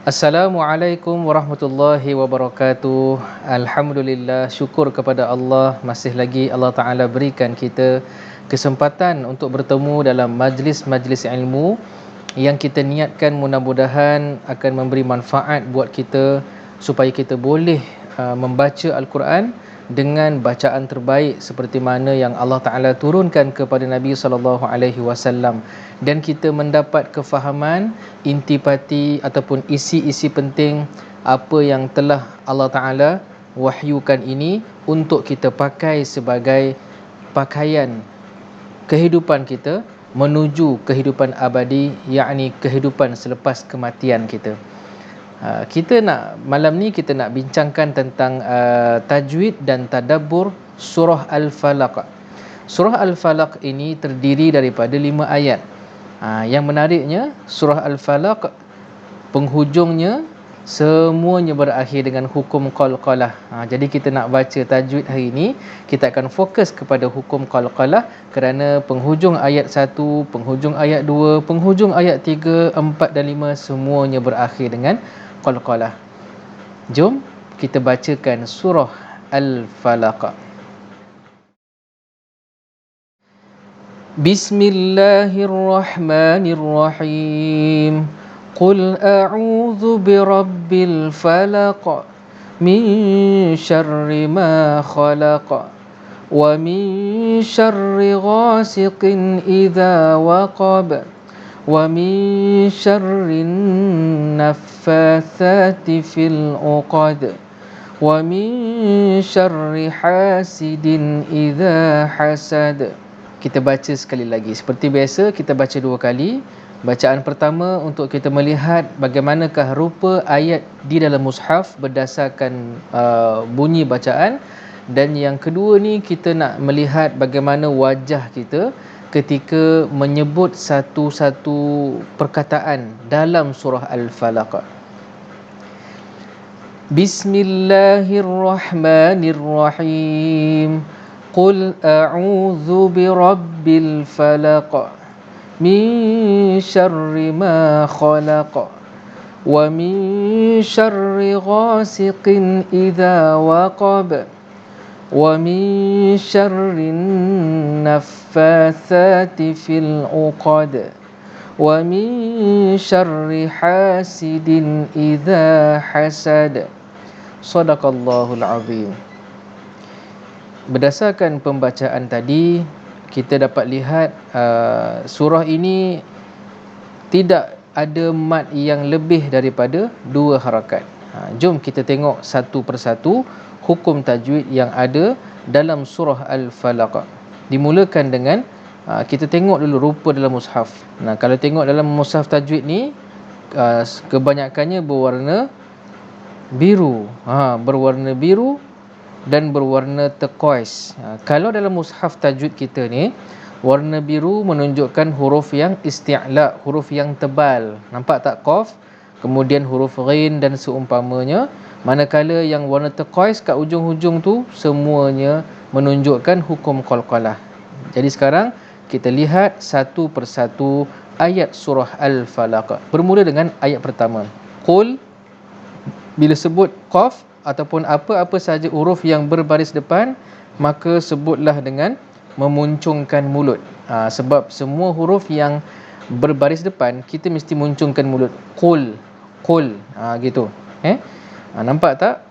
Assalamualaikum warahmatullahi wabarakatuh. Alhamdulillah, syukur kepada Allah, masih lagi Allah Ta'ala berikan kita kesempatan untuk bertemu dalam majlis-majlis ilmu yang kita niatkan mudah-mudahan akan memberi manfaat buat kita supaya kita boleh membaca Al-Quran dengan bacaan terbaik seperti mana yang Allah Ta'ala turunkan kepada Nabi SAW, dan kita mendapat kefahaman intipati ataupun isi-isi penting apa yang telah Allah Ta'ala wahyukan ini untuk kita pakai sebagai pakaian kehidupan kita menuju kehidupan abadi, yakni kehidupan selepas kematian kita. Kita nak malam ni kita nak bincangkan tentang tajwid dan tadabbur surah Al-Falaq. Surah Al-Falaq ini terdiri daripada 5 ayat. Yang menariknya, surah Al-Falaq penghujungnya semuanya berakhir dengan hukum qalqalah. Jadi kita nak baca tajwid hari ini, kita akan fokus kepada hukum qalqalah kerana penghujung ayat 1, penghujung ayat 2, penghujung ayat 3, 4 dan 5 semuanya berakhir dengan qalqalah. Jom kita bacakan surah Al-Falaq. Bismillahirrahmanirrahim. Qul a'udzu birabbil falaq min syarri ma khalaq wa min syarri ghasiqin idza waqab wa min syarrin naffatsati fil 'uqad wa min syarri hasidin idza hasad. Kita baca sekali lagi. Seperti biasa kita baca 2 kali. Bacaan pertama untuk kita melihat bagaimanakah rupa ayat di dalam mushaf berdasarkan bunyi bacaan, dan yang kedua ni kita nak melihat bagaimana wajah kita ketika menyebut satu-satu perkataan dalam surah Al-Falaq. Bismillahirrahmanirrahim. Qul a'udzu birabbil falaq min syarri ma khalaq wa min syarri ghasiqin idza waqab wa min syarrin naffatsati fil 'uqad wa min syarri hasidin idza hasad. Shadaqallahul azim. Berdasarkan pembacaan tadi, kita dapat lihat surah ini tidak ada mad yang lebih daripada 2 harakat. Jom kita tengok satu persatu hukum tajwid yang ada dalam surah Al-Falaq. Dimulakan dengan kita tengok dulu rupa dalam mushaf. Kalau tengok dalam mushaf tajwid ni kebanyakannya berwarna biru. Berwarna biru dan berwarna turquoise. Kalau dalam mushaf tajwid kita ni, warna biru menunjukkan huruf yang isti'la, huruf yang tebal. Nampak tak qaf, kemudian huruf ghin dan seumpamanya. Manakala yang warna turquoise kat ujung-hujung tu semuanya menunjukkan hukum qalqalah. Jadi sekarang kita lihat satu persatu ayat surah Al-Falaq. Bermula dengan ayat pertama. Qul, bila sebut qaf ataupun apa-apa sahaja huruf yang berbaris depan, maka sebutlah dengan memuncungkan mulut. Sebab semua huruf yang berbaris depan kita mesti muncungkan mulut. Qul, qul, gitu. Nampak tak?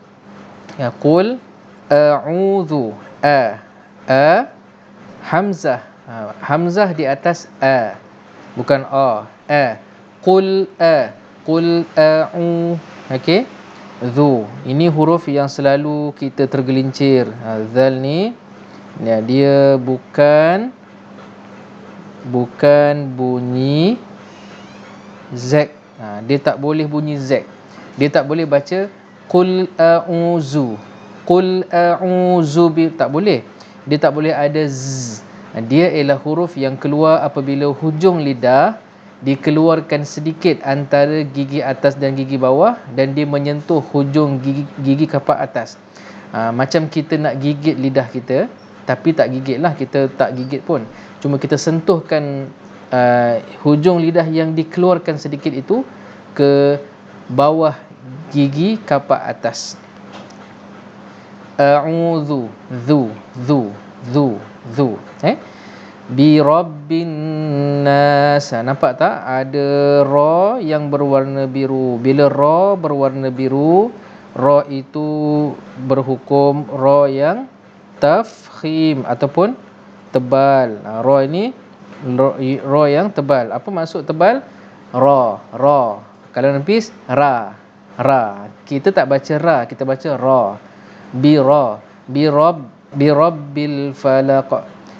Qul a'udzu, hamzah, hamzah di atas bukan qul qul a'u. Okey, zu, ini huruf yang selalu kita tergelincir. Zal ni dia bukan bunyi Z. Dia tak boleh bunyi Z. Dia tak boleh baca qul a'udzu, qul a'udzu, tak boleh. Dia tak boleh ada Z. Dia ialah huruf yang keluar apabila hujung lidah dikeluarkan sedikit antara gigi atas dan gigi bawah, dan dia menyentuh hujung gigi kapak atas. Macam kita nak gigit lidah kita, tapi tak gigit lah, kita tak gigit pun, cuma kita sentuhkan hujung lidah yang dikeluarkan sedikit itu ke bawah gigi kapak atas. A'udzu, zu. Bi rabbin nas. Nampak tak ada ra yang berwarna biru. Bila ra berwarna biru, ra itu berhukum ra yang tafkhim ataupun tebal. Ra ini ra yang tebal. Apa maksud tebal? Ra. Kalau nipis ra. Kita tak baca ra, kita baca ra. Bi rabbil falaq.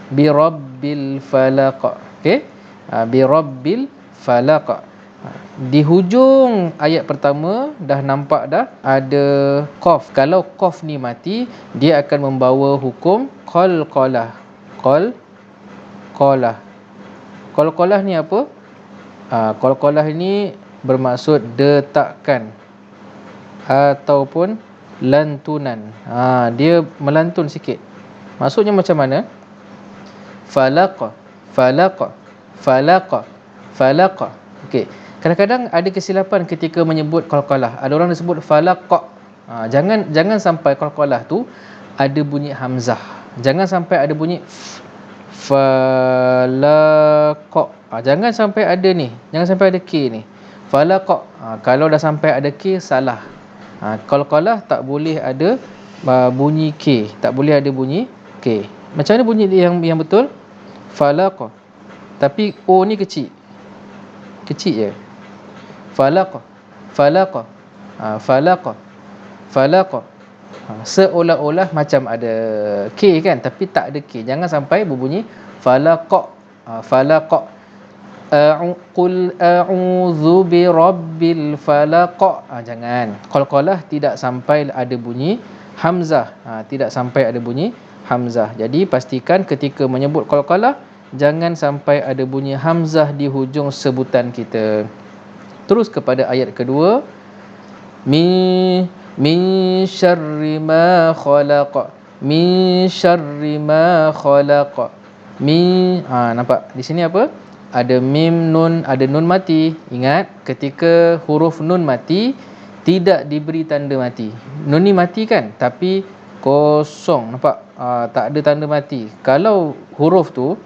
Bi rabbil falaq. Okey. Bi rabbil falaq. Di hujung ayat pertama dah nampak dah ada qaf. Kalau qaf ni mati, dia akan membawa hukum qalqalah. Qalqalah ni apa? Qalqalah ini bermaksud detakkan ataupun lantunan. Dia melantun sikit. Maksudnya macam mana? Falaq. Okey. Kadang-kadang ada kesilapan ketika menyebut qalqalah. Ada orang disebut falaq. Jangan sampai qalqalah tu ada bunyi hamzah. Jangan sampai ada bunyi falaq. Jangan sampai ada ni. Jangan sampai ada k ni. Falaq. Kalau dah sampai ada k, salah. Qalqalah tak boleh ada bunyi k. Tak boleh ada bunyi k. Macam mana bunyi yang betul? Falaq. Tapi o ni kecil. Kecil je. Falaq. Seolah-olah macam ada k kan, tapi tak ada k. Jangan sampai berbunyi falaq. Qul a'udzu birabbil falaq. Jangan. Qalqalah tidak sampai ada bunyi hamzah. Tidak sampai ada bunyi hamzah. Jadi pastikan ketika menyebut qalqalah, jangan sampai ada bunyi hamzah di hujung sebutan kita. Terus kepada ayat kedua. Min syarri ma khalaq. Min syarri ma khalaq. Nampak? Di sini apa? Ada mim, nun, ada nun mati. Ingat, ketika huruf nun mati, tidak diberi tanda mati. Nun ni mati kan? Tapi kosong. Nampak? Tak ada tanda mati. Kalau huruf tu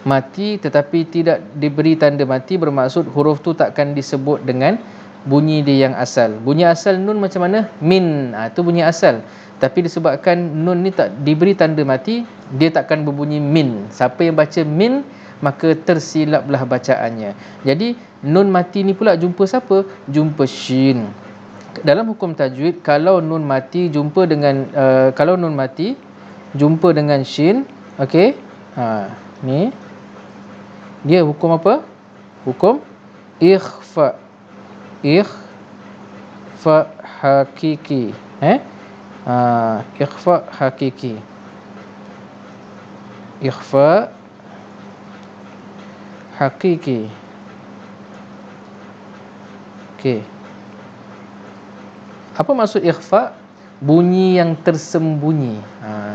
mati tetapi tidak diberi tanda mati, bermaksud huruf tu takkan disebut dengan bunyi dia yang asal. Bunyi asal nun macam mana? Min. Itu bunyi asal. Tapi disebabkan nun ni tak diberi tanda mati, dia takkan berbunyi min. Siapa yang baca min, maka tersilaplah bacaannya. Jadi nun mati ni pula jumpa siapa? Jumpa shin. Dalam hukum tajwid, kalau nun mati jumpa dengan kalau nun mati jumpa dengan shin, okey. Ni dia hukum apa? Hukum ikhfa. Ikhfa hakiki. Ikhfa hakiki. Ikhfa hakiki. Okey. Apa maksud ikhfa? Bunyi yang tersembunyi.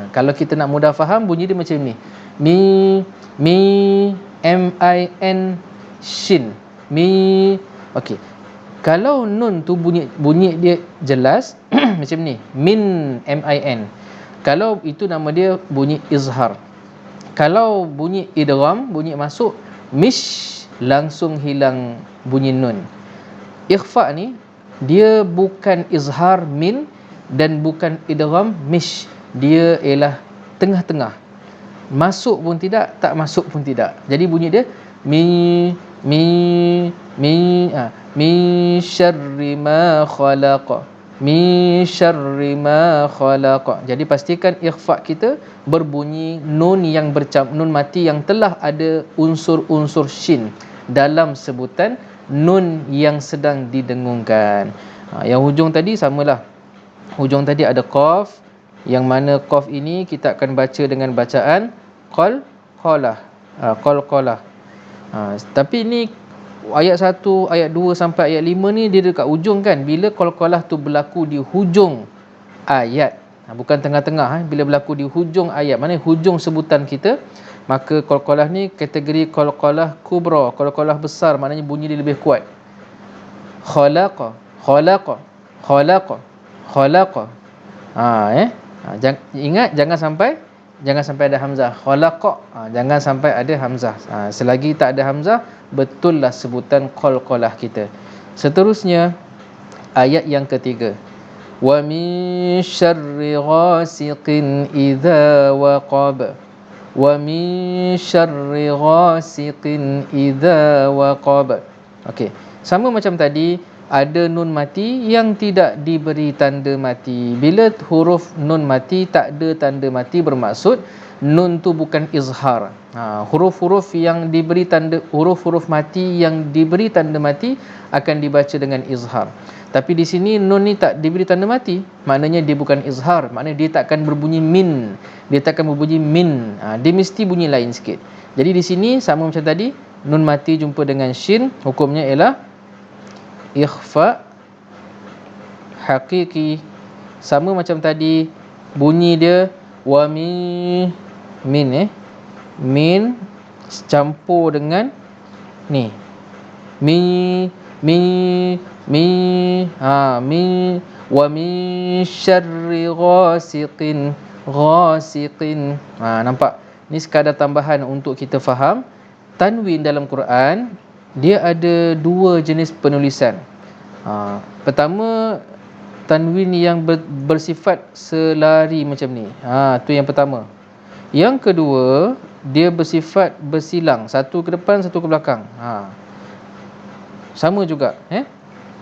Kalau kita nak mudah faham, bunyi dia macam ni. Mi M-I-N shin. Mi. Okey. Kalau nun tu bunyi dia jelas macam ni. Min M-I-N. Kalau itu nama dia bunyi izhar. Kalau bunyi idgham, bunyi masuk, mish, langsung hilang bunyi nun. Ikhfa ni dia bukan izhar min dan bukan idgham mish. Dia ialah tengah-tengah. Masuk pun tidak, tak masuk pun tidak. Jadi bunyi dia mi syarri ma khalaq. Mi syarri ma khalaq. Jadi pastikan ikhfa kita berbunyi nun yang nun mati yang telah ada unsur-unsur shin dalam sebutan nun yang sedang didengungkan. Yang hujung tadi samalah. Hujung tadi ada qaf, yang mana qaf ini kita akan baca dengan bacaan qalqalah. Tapi ni ayat 1, ayat 2 sampai ayat 5 ni dia dekat hujung kan. Bila qalqalah tu berlaku di hujung ayat, bukan tengah-tengah. Bila berlaku di hujung ayat, mana hujung sebutan kita, maka qalqalah ni kategori qalqalah kubra, qalqalah besar, maknanya bunyi dia lebih kuat. Khalaqa, Khalaqa. Khalaqa. Khalaqa. Ingat jangan sampai ada hamzah. Khalaqa. Jangan sampai ada hamzah. Selagi tak ada hamzah, betullah sebutan qalqalah kita. Seterusnya ayat yang ketiga. Wa min syarri ghasiqin idza waqab. Wa min syarri ghasiqin idza waqab. Okey, sama macam tadi, ada nun mati yang tidak diberi tanda mati. Bila huruf nun mati tak ada tanda mati, bermaksud nun tu bukan izhar. Huruf-huruf yang diberi tanda, huruf-huruf mati yang diberi tanda mati akan dibaca dengan izhar. Tapi di sini nun ni tak diberi tanda mati, maknanya dia bukan izhar, maknanya dia tak akan berbunyi min. Dia tak akan berbunyi min. Dia mesti bunyi lain sikit. Jadi di sini sama macam tadi, nun mati jumpa dengan shin, hukumnya ialah ikhfa hakiki. Sama macam tadi, bunyi dia wa min campur dengan ni mi wa min syarri ghasiqin. Nampak? Ni sekadar tambahan untuk kita faham. Tanwin dalam Quran dia ada dua jenis penulisan. Pertama, tanwin yang bersifat selari macam ni. Tu yang pertama. Yang kedua, dia bersifat bersilang, satu ke depan, satu ke belakang. Sama juga,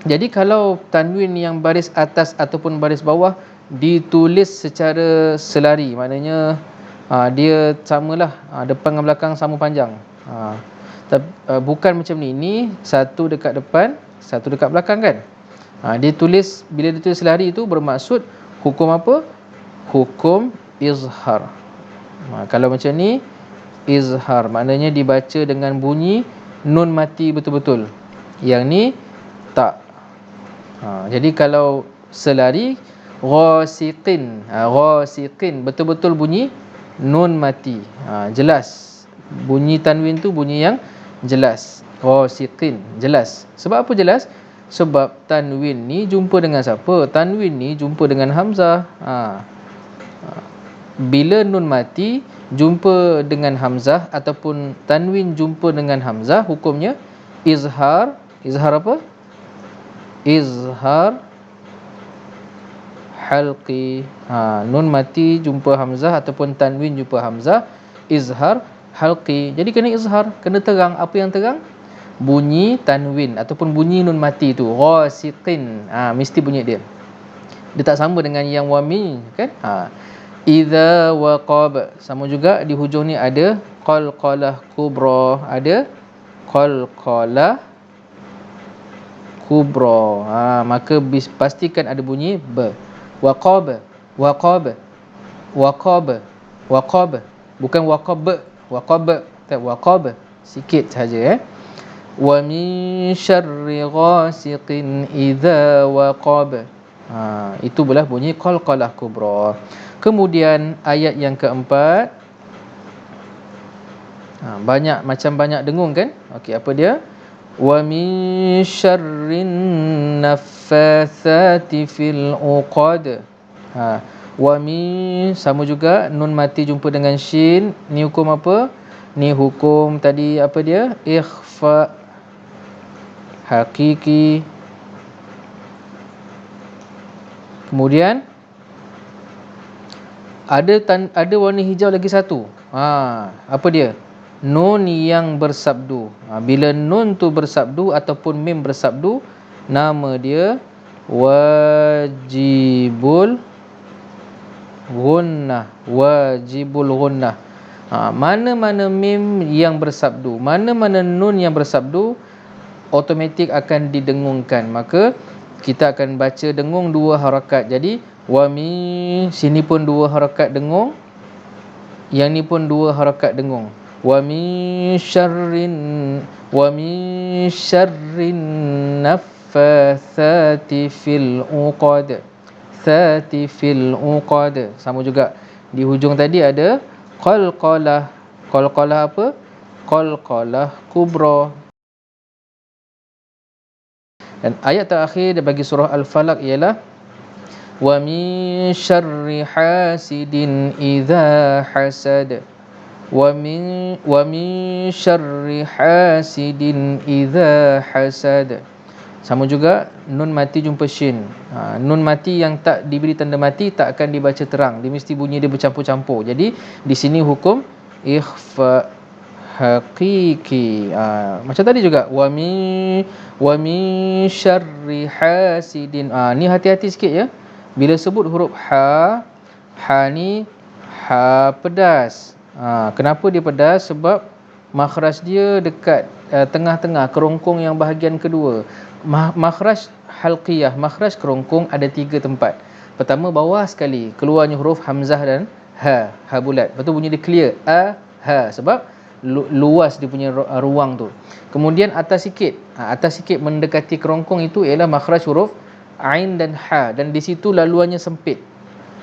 Jadi kalau tanwin yang baris atas ataupun baris bawah ditulis secara selari, maknanya dia samalah, depan dengan belakang sama panjang. Bukan macam ni. Ini satu dekat depan, satu dekat belakang kan. Dia tulis, bila dia tulis selari itu bermaksud hukum apa? Hukum izhar. Kalau macam ni, izhar maknanya dibaca dengan bunyi nun mati betul-betul. Yang ni tak. Jadi kalau selari ghasiqin, betul-betul bunyi nun mati. Jelas. Bunyi tanwin tu bunyi yang jelas. Ghasiqin, jelas. Sebab apa jelas? Sebab tanwin ni jumpa dengan siapa? Tanwin ni jumpa dengan hamzah. Bila nun mati jumpa dengan hamzah ataupun tanwin jumpa dengan hamzah, hukumnya izhar. Izhar apa? Izhar halqi. Nun mati jumpa hamzah ataupun tanwin jumpa hamzah, izhar halqi. Jadi kena izhar, kena terang. Apa yang terang? Bunyi tanwin ataupun bunyi nun mati tu, ghasiqin. Mesti bunyi dia. Dia tak sama dengan yang wami, kan? Idza waqab. Sama juga di hujung ni ada qalqalah kubra, ada qalqalah kubra. Maka pastikan ada bunyi b. Waqab. Bukan waqab. Tak, waqab. Sikit saja, Wa min syarri ghasiqin idza waqab. Itu belah bunyi qalqalah kubra. Kemudian ayat yang keempat, banyak dengung kan? Okey, apa dia? Wa min syarrin naffatsati fil uqad. Wa min, sama juga nun mati jumpa dengan shin. Ni hukum apa? Ni hukum tadi apa dia? Ikhfa hakiki. Kemudian ada warna hijau lagi satu. Apa dia? Nun yang bersabdu. Bila nun tu bersabdu ataupun mim bersabdu, nama dia wajibul ghunnah. Wajibul ghunnah. Mana-mana mim yang bersabdu, mana-mana nun yang bersabdu, automatik akan didengungkan. Maka kita akan baca dengung dua harakat. Jadi wa min, sini pun dua harakat dengung, yang ni pun dua harakat dengung. Wa min syarrin naffatsati fil uqad. Tsati fil uqad. Sama juga di hujung tadi ada qalqalah. Qalqalah apa? Qalqalah kubra. Dan ayat terakhir bagi surah Al-Falaq ialah wa min syarri hasidin idza hasad wa min syarri hasidin idza hasad. Sama juga nun mati jumpa shin. Nun mati yang tak diberi tanda mati tak akan dibaca terang. Dia mesti bunyi dia bercampur-campur. Jadi di sini hukum ikhfa haqiqi. Macam tadi juga wa min syarri hasidin. Ni hati-hati sikit ya. Bila sebut huruf ha ni ha pedas. Kenapa dia pedas? Sebab makhraj dia dekat tengah-tengah kerongkong yang bahagian kedua. Makhraj halqiyah, makhraj kerongkong ada 3 tempat. Pertama bawah sekali, keluarnya huruf hamzah dan ha bulat. Lepas tu bunyi dia clear, ha, sebab luas dia punya ruang tu. Kemudian atas sikit mendekati kerongkong itu ialah makhraj huruf ain dan ha, dan di situ laluannya sempit.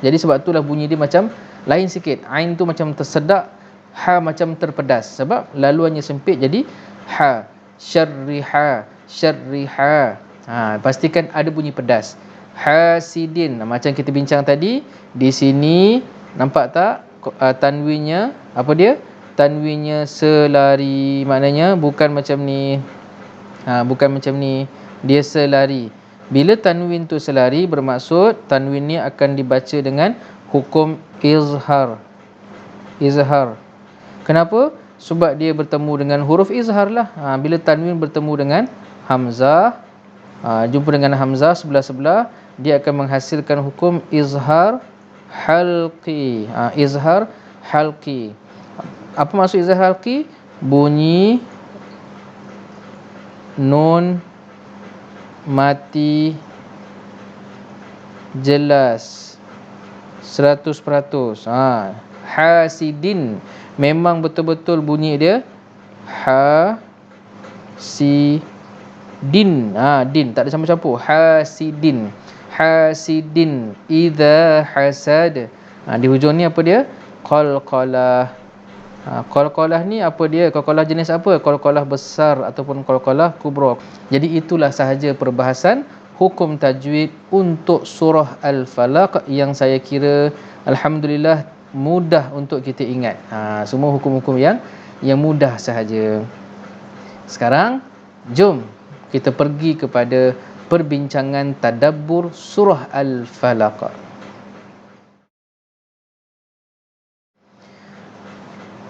Jadi sebab itulah bunyi dia macam lain sikit. Ain tu macam tersedak, ha macam terpedas sebab laluannya sempit. Jadi ha, syarriha. Pastikan ada bunyi pedas. Hasidin, macam kita bincang tadi, di sini nampak tak tanwinnya apa dia? Tanwinnya selari, maknanya bukan macam ni. Dia selari. Bila tanwin tu selari, bermaksud tanwin ni akan dibaca dengan hukum izhar. Kenapa? Sebab dia bertemu dengan huruf izhar lah. Bila tanwin bertemu dengan hamzah, jumpa dengan hamzah sebelah-sebelah, dia akan menghasilkan hukum izhar halqi. Izhar halqi. Apa maksud izhar halqi? Bunyi nun mati jelas 100%. Hasidin memang betul-betul bunyi dia hasidin. Din tak ada campur-campur. Hasidin idza hasad. Di hujung ni apa dia? Qalqalah. Qalqalah ni apa dia? Qalqalah jenis apa? Qalqalah besar ataupun qalqalah kubra. Jadi itulah sahaja perbahasan hukum tajwid untuk surah Al-Falaq yang saya kira alhamdulillah mudah untuk kita ingat. Semua hukum-hukum yang mudah sahaja. Sekarang jom kita pergi kepada perbincangan tadabbur surah Al-Falaq.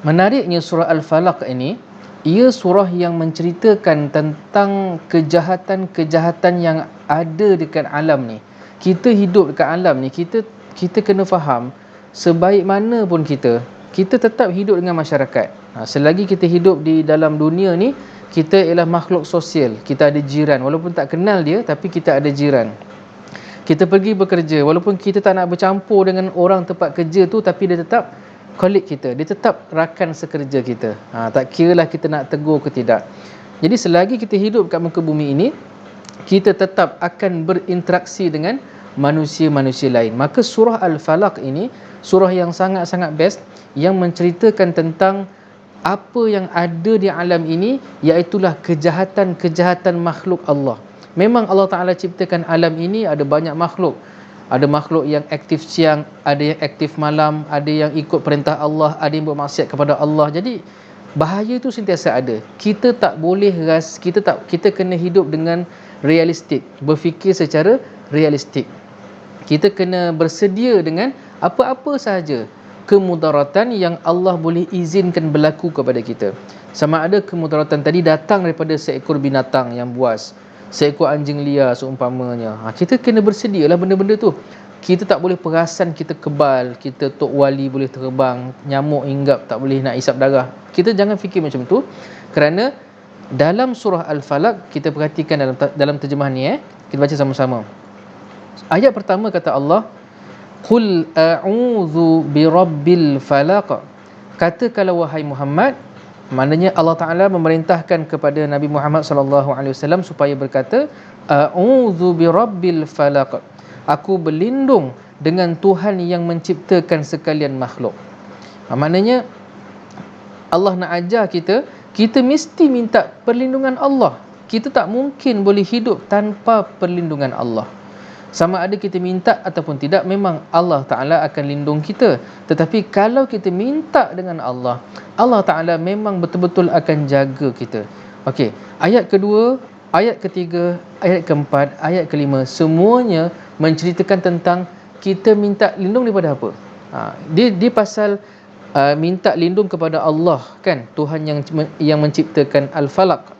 Menariknya surah Al-Falaq ini, ia surah yang menceritakan tentang kejahatan-kejahatan yang ada dekat alam ni. Kita hidup dekat alam ni, kita kena faham, sebaik mana pun kita tetap hidup dengan masyarakat. Selagi kita hidup di dalam dunia ni, kita ialah makhluk sosial. Kita ada jiran, walaupun tak kenal dia, tapi kita ada jiran. Kita pergi bekerja, walaupun kita tak nak bercampur dengan orang tempat kerja tu, tapi dia tetap colleague kita, dia tetap rakan sekerja kita. Tak kiralah kita nak tegur ke tidak. Jadi selagi kita hidup kat muka bumi ini, kita tetap akan berinteraksi dengan manusia-manusia lain. Maka surah Al-Falaq ini surah yang sangat-sangat best, yang menceritakan tentang apa yang ada di alam ini, iaitulah kejahatan-kejahatan makhluk Allah. Memang Allah Ta'ala ciptakan alam ini, ada banyak makhluk. Ada makhluk yang aktif siang, ada yang aktif malam, ada yang ikut perintah Allah, ada yang bermaksiat kepada Allah. Jadi bahaya itu sentiasa ada. Kita tak boleh kita kena hidup dengan realistik, berfikir secara realistik. Kita kena bersedia dengan apa-apa sahaja kemudaratan yang Allah boleh izinkan berlaku kepada kita. Sama ada kemudaratan tadi datang daripada seekor binatang yang buas, seekor anjing liar seumpamanya. Kita kena bersedialah benda-benda tu. Kita tak boleh perasan kita kebal, kita tok wali boleh terbang, nyamuk hinggap tak boleh nak isap darah. Kita jangan fikir macam tu, kerana dalam surah Al-Falaq, kita perhatikan dalam terjemahan ni, kita baca sama-sama. Ayat pertama kata Allah, Qul a'udzu birabbil falaq. Katakanlah wahai Muhammad, maknanya Allah Ta'ala memerintahkan kepada Nabi Muhammad SAW supaya berkata, a'udzu birabbil falaq. Aku berlindung dengan Tuhan yang menciptakan sekalian makhluk. Maknanya Allah nak ajar kita mesti minta perlindungan Allah. kita tak mungkin boleh hidup tanpa perlindungan Allah. Sama ada kita minta ataupun tidak, memang Allah Ta'ala akan lindung kita. Tetapi kalau kita minta dengan Allah, Allah Ta'ala memang betul-betul akan jaga kita. Okey, ayat kedua, ayat ketiga, ayat keempat, ayat kelima, semuanya menceritakan tentang kita minta lindung daripada apa? Dia pasal minta lindung kepada Allah, kan? Tuhan yang menciptakan Al-Falaq.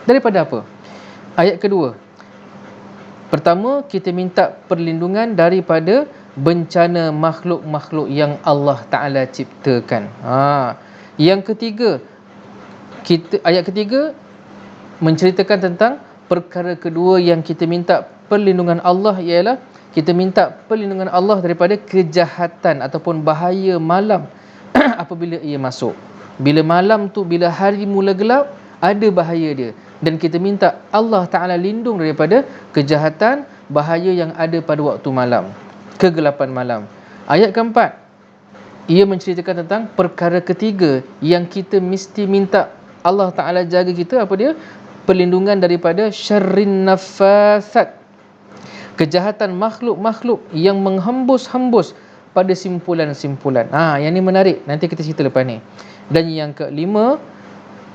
Daripada apa? Ayat kedua, pertama, kita minta perlindungan daripada bencana makhluk-makhluk yang Allah Ta'ala ciptakan. Yang ketiga, ayat ketiga menceritakan tentang perkara kedua yang kita minta perlindungan Allah, ialah kita minta perlindungan Allah daripada kejahatan ataupun bahaya malam apabila ia masuk. Bila malam tu, bila hari mula gelap, ada bahaya dia, dan kita minta Allah Ta'ala lindung daripada kejahatan, bahaya yang ada pada waktu malam, kegelapan malam. Ayat keempat, ia menceritakan tentang perkara ketiga yang kita mesti minta Allah Ta'ala jaga kita. Apa dia? Perlindungan daripada syarrin nafasat, kejahatan makhluk-makhluk yang menghembus-hembus pada simpulan-simpulan. Yang ni menarik, nanti kita cerita lepas ni. Dan yang kelima,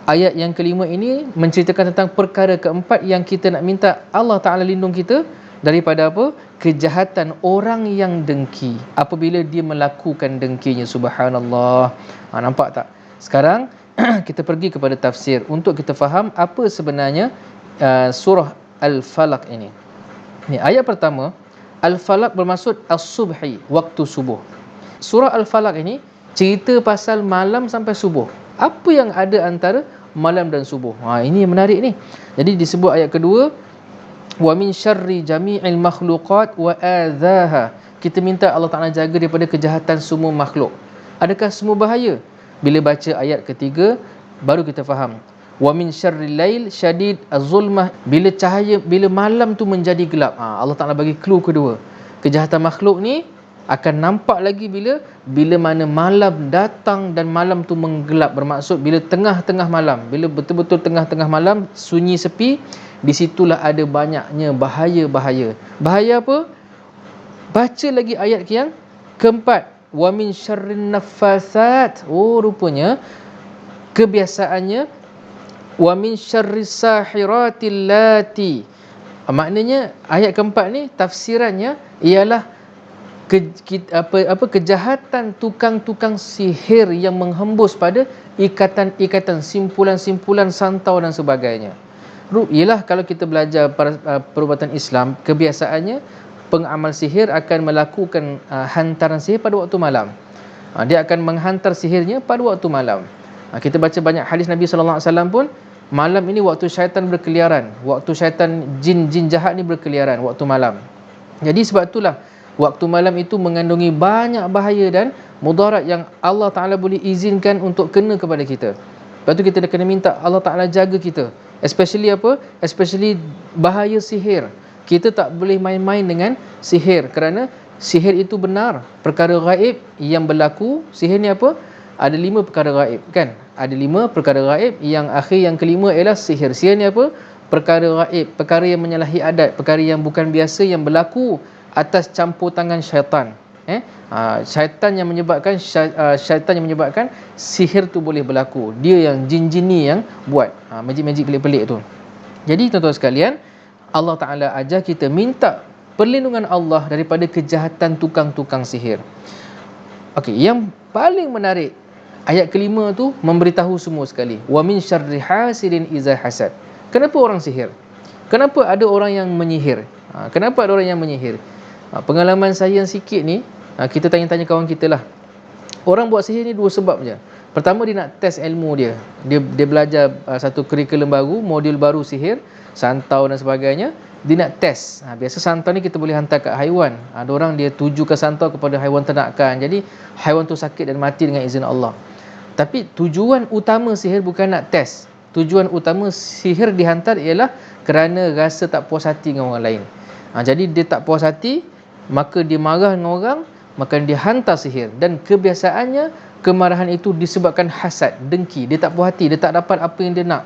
ayat yang kelima ini menceritakan tentang perkara keempat yang kita nak minta Allah Ta'ala lindung kita daripada apa? Kejahatan orang yang dengki, apabila dia melakukan dengkinya. Subhanallah. Nampak tak? Sekarang kita pergi kepada tafsir untuk kita faham apa sebenarnya surah Al-Falaq ini. Ni ayat pertama, Al-Falaq bermaksud as-subhi, waktu subuh. Surah Al-Falaq ini cerita pasal malam sampai subuh. Apa yang ada antara malam dan subuh? Ini menarik ni. Jadi disebut ayat kedua, wa min syarri jami'il makhluqat wa adzaha. Kita minta Allah Ta'ala jaga daripada kejahatan semua makhluk. Adakah semua bahaya? Bila baca ayat ketiga, baru kita faham. Wa min syarril lail syadid az-zulmah. Bila malam tu menjadi gelap. Allah Ta'ala bagi clue kedua. Kejahatan makhluk ni akan nampak lagi bila mana malam datang dan malam tu menggelap. Bermaksud bila tengah-tengah malam, bila betul-betul tengah-tengah malam, sunyi sepi, di situlah ada banyaknya bahaya-bahaya. Bahaya apa? Baca lagi ayat yang keempat, wa min syarrin naffasat. Rupanya kebiasaannya wa min syarris sahiratil lati. Maknanya ayat keempat ni tafsirannya ialah kejahatan tukang-tukang sihir yang menghembus pada ikatan-ikatan, simpulan-simpulan santau dan sebagainya. Ialah kalau kita belajar perubatan Islam, kebiasaannya pengamal sihir akan melakukan hantaran sihir pada waktu malam. Dia akan menghantar sihirnya pada waktu malam. Kita baca banyak hadis Nabi SAW pun, malam ini waktu syaitan berkeliaran, waktu syaitan jin jahat ni berkeliaran waktu malam. Jadi sebab itulah waktu malam itu mengandungi banyak bahaya dan mudarat yang Allah Ta'ala boleh izinkan untuk kena kepada kita. Lepas tu kita kena minta Allah Ta'ala jaga kita. Especially apa? Especially bahaya sihir. Kita tak boleh main-main dengan sihir, kerana sihir itu benar, perkara gaib yang berlaku. Sihir ni apa? Ada 5 perkara gaib, kan? Ada 5 perkara gaib. Yang akhir, yang kelima ialah sihir. Sihir ni apa? Perkara gaib, perkara yang menyalahi adat, perkara yang bukan biasa yang berlaku atas campur tangan syaitan. Syaitan yang menyebabkan sihir tu boleh berlaku. Dia yang jin-jin ni yang buat magic-magic pelik-pelik tu. Jadi tuan-tuan sekalian, Allah Ta'ala ajar kita minta perlindungan Allah daripada kejahatan tukang-tukang sihir. Okey, yang paling menarik, ayat kelima tu memberitahu semua sekali, wa min syarri hasidin iza hasad. Kenapa orang sihir? Kenapa ada orang yang menyihir? Kenapa ada orang yang menyihir? Pengalaman saya yang sikit ni, kita tanya-tanya kawan kita lah. Orang buat sihir ni 2 sebab je. Pertama, dia nak test ilmu dia. Dia belajar satu kurikulum baru, modul baru sihir, santau dan sebagainya. Dia nak test. Biasa santau ni kita boleh hantar kat haiwan. Ada orang dia tujukan santau kepada haiwan ternakan. Jadi haiwan tu sakit dan mati dengan izin Allah. Tapi tujuan utama sihir bukan nak test. Tujuan utama sihir dihantar ialah kerana rasa tak puas hati dengan orang lain. Jadi dia tak puas hati, maka dia marah dengan orang, maka dia hantar sihir. Dan kebiasaannya kemarahan itu disebabkan hasad, dengki. Dia tak puas hati, dia tak dapat apa yang dia nak.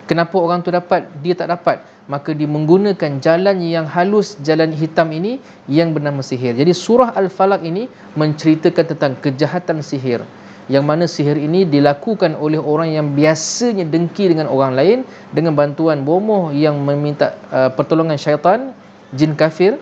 Kenapa orang tu dapat, dia tak dapat? Maka dia menggunakan jalan yang halus, jalan hitam ini yang bernama sihir. Jadi surah Al-Falaq ini menceritakan tentang kejahatan sihir, yang mana sihir ini dilakukan oleh orang yang biasanya dengki dengan orang lain dengan bantuan bomoh yang meminta pertolongan syaitan, jin kafir,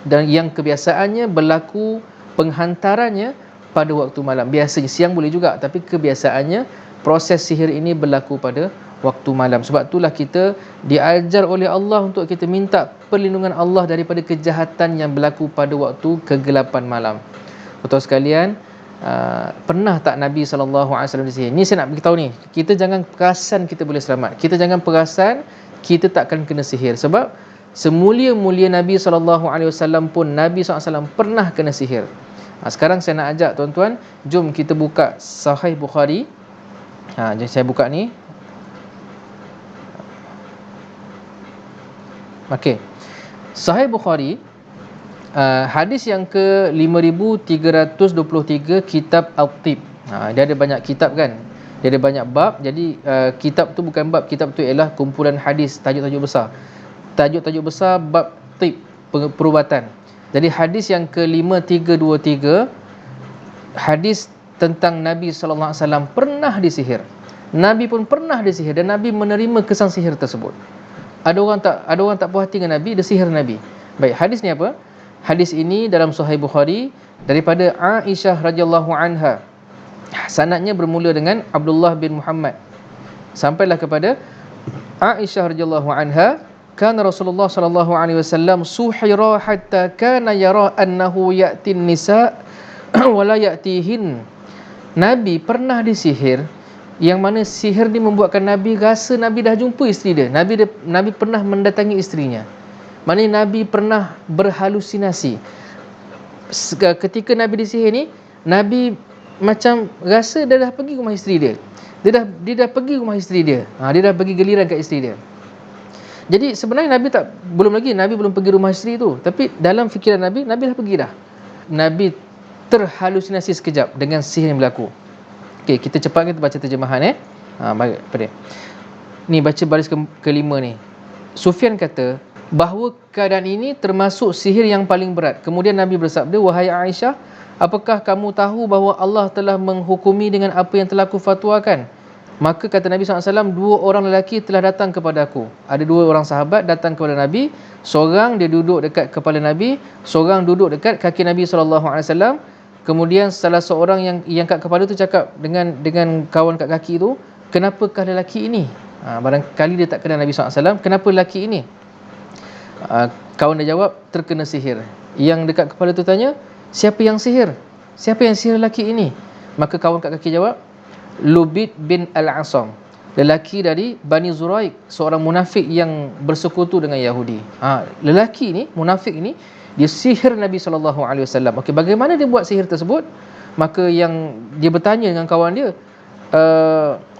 dan yang kebiasaannya berlaku penghantarannya pada waktu malam. Biasanya siang boleh juga, tapi kebiasaannya proses sihir ini berlaku pada waktu malam. Sebab itulah kita diajar oleh Allah untuk kita minta perlindungan Allah daripada kejahatan yang berlaku pada waktu kegelapan malam. Betul sekalian, pernah tak Nabi SAW disihir? Ni saya nak beritahu ni, kita jangan perasan kita boleh selamat. Kita jangan perasan kita takkan kena sihir. Sebab semulia-mulia Nabi SAW pun, Nabi SAW pernah kena sihir. Sekarang saya nak ajak tuan-tuan, jom kita buka Sahih Bukhari. Jadi saya buka ni. Okey. Sahih Bukhari, hadis yang ke 5323, kitab Al-Tib. Dia ada banyak kitab kan. Dia ada banyak bab. Jadi kitab tu bukan bab, kitab tu ialah kumpulan hadis, tajuk-tajuk besar. Tajuk-tajuk besar bab tib, perubatan. Jadi hadis yang ke 5323, hadis tentang Nabi sallallahu alaihi wasallam pernah disihir. Nabi pun pernah disihir dan Nabi menerima kesan sihir tersebut. Ada orang tak puas hati dengan Nabi, dia sihir Nabi. Baik, hadis ni apa? Hadis ini dalam Sahih Bukhari daripada Aisyah radhiyallahu anha. Sanadnya bermula dengan Abdullah bin Muhammad sampailah kepada Aisyah radhiyallahu anha, kana Rasulullah sallallahu alaihi wasallam suhira hatta kana yara annahu ya'tin nisa wa la ya'tihin. Nabi pernah disihir, yang mana sihir ni membuatkan Nabi rasa Nabi dah jumpa isteri dia. Nabi pernah mendatangi isterinya. Maknanya Nabi pernah berhalusinasi. Ketika Nabi disihir ni, Nabi macam rasa dia dah pergi rumah isteri dia. Dia dah pergi rumah isteri dia. Dia dah pergi geliran kat isteri dia. Jadi sebenarnya Nabi belum pergi rumah isteri tu, tapi dalam fikiran Nabi dah pergi dah. Nabi terhalusinasi sekejap dengan sihir yang berlaku. Okey, kita cepat kita baca terjemahan Baik, pada ni baca baris kelima ni. Sufyan kata bahawa keadaan ini termasuk sihir yang paling berat. Kemudian Nabi bersabda, wahai Aisyah, apakah kamu tahu bahawa Allah telah menghukumi dengan apa yang telah kufatwakan? Maka kata Nabi SAW, dua orang lelaki telah datang kepada aku. Ada dua orang sahabat datang kepada Nabi. Seorang dia duduk dekat kepala Nabi, seorang duduk dekat kaki Nabi SAW. Kemudian salah seorang yang kat kepala tu cakap dengan kawan kat kaki tu, kenapakah lelaki ini? Barangkali dia tak kenal Nabi SAW. Kenapa lelaki ini? Kawan dia jawab, terkena sihir. Yang dekat kepala tu tanya, siapa yang sihir? Siapa yang sihir lelaki ini? Maka kawan kat kaki jawab, Lubid bin Al-Asam, lelaki dari Bani Zuraik, seorang munafik yang bersekutu dengan Yahudi. Lelaki ni, munafik ni, dia sihir Nabi SAW. Okey, bagaimana dia buat sihir tersebut? Maka yang dia bertanya dengan kawan dia,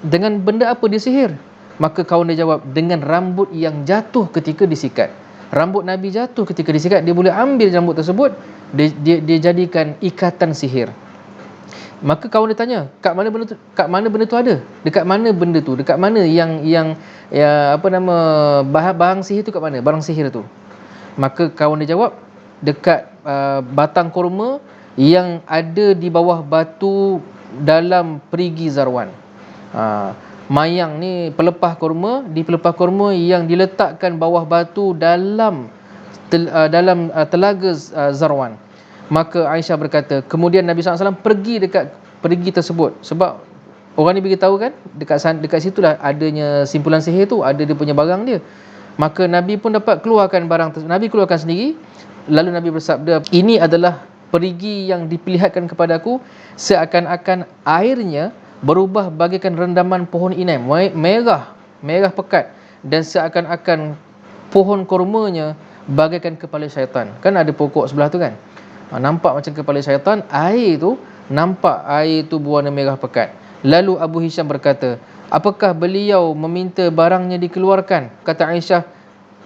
dengan benda apa dia sihir? Maka kawan dia jawab, dengan rambut yang jatuh ketika disikat. Rambut Nabi jatuh ketika disikat, dia boleh ambil rambut tersebut, dia jadikan ikatan sihir. Maka kawan dia tanya, kat mana benda tu ada? Dekat mana benda tu? Dekat mana yang barang sihir tu kat mana? Barang sihir tu. Maka kawan dia jawab, dekat batang kurma yang ada di bawah batu dalam perigi Zarwan. Mayang ni pelepah kurma, di pelepah kurma yang diletakkan bawah batu dalam telaga Zarwan. Maka Aisyah berkata, kemudian Nabi SAW pergi dekat perigi tersebut. Sebab orang ni beritahu kan, dekat situlah adanya simpulan sihir tu, ada dia punya barang dia. Maka Nabi pun dapat keluarkan barang tersebut. Nabi keluarkan sendiri. Lalu Nabi bersabda, ini adalah perigi yang diperlihatkan kepadaku, seakan-akan airnya berubah bagaikan rendaman pohon inai, merah pekat, dan seakan-akan pohon kurmanya bagaikan kepala syaitan. Kan ada pokok sebelah tu kan, nampak macam kepala syaitan. Air tu berwarna merah pekat. Lalu Abu Hisham berkata, apakah beliau meminta barangnya dikeluarkan? Kata Aisyah,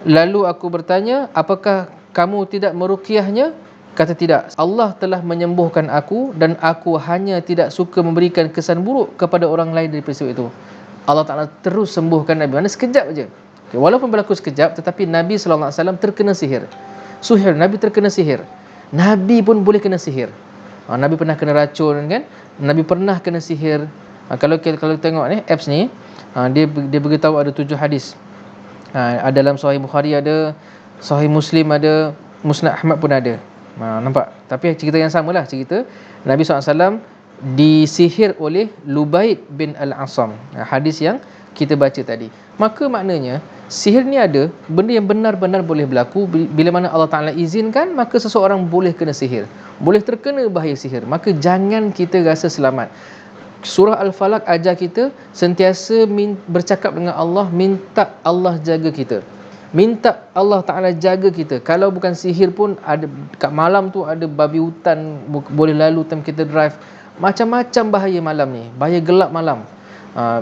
lalu aku bertanya, apakah kamu tidak meruqyahnya? Kata, tidak. Allah telah menyembuhkan aku dan aku hanya tidak suka memberikan kesan buruk kepada orang lain dari peristiwa itu. Allah Ta'ala terus sembuhkan Nabi. Mana sekejap aja. Okay, walaupun berlaku sekejap, tetapi Nabi SAW terkena sihir. Nabi terkena sihir. Nabi pun boleh kena sihir. Nabi pernah kena racun kan? Nabi pernah kena sihir. Kalau tengok ni apps ni, dia beritahu ada 7 hadis. Ada dalam Sahih Bukhari ada, Sahih Muslim ada, Musnad Ahmad pun ada. Nampak? Tapi cerita yang samalah, cerita Nabi SAW disihir oleh Lubaid bin Al-Asam. Hadis yang kita baca tadi. Maka maknanya sihir ni ada, benda yang benar-benar boleh berlaku. Bila mana Allah Ta'ala izinkan, maka seseorang boleh kena sihir, boleh terkena bahaya sihir. Maka jangan kita rasa selamat. Surah Al-Falaq ajar kita sentiasa bercakap dengan Allah, minta Allah jaga kita, minta Allah Ta'ala jaga kita. Kalau bukan sihir pun, ada kat malam tu ada babi hutan boleh lalu time kita drive. Macam-macam bahaya malam ni, bahaya gelap malam,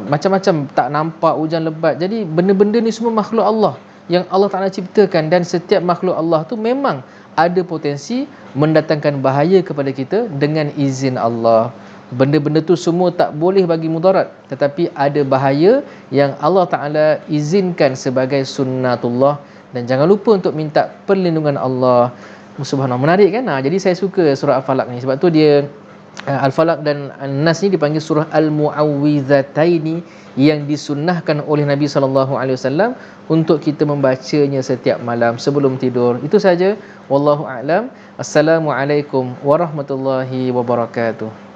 macam-macam, tak nampak, hujan lebat. Jadi benda-benda ni semua makhluk Allah yang Allah Ta'ala ciptakan, dan setiap makhluk Allah tu memang ada potensi mendatangkan bahaya kepada kita dengan izin Allah. Benda-benda tu semua tak boleh bagi mudarat, tetapi ada bahaya yang Allah Ta'ala izinkan sebagai sunnatullah. Dan jangan lupa untuk minta perlindungan Allah Subhanahu. Menarik kan? Jadi saya suka surah Al-Falaq ni, sebab tu dia Al-Falaq dan An-Nas ni dipanggil surah Al-Mu'awwidhataini, yang disunnahkan oleh Nabi SAW untuk kita membacanya setiap malam sebelum tidur. Itu saja. Wallahu a'lam. Assalamualaikum warahmatullahi wabarakatuh.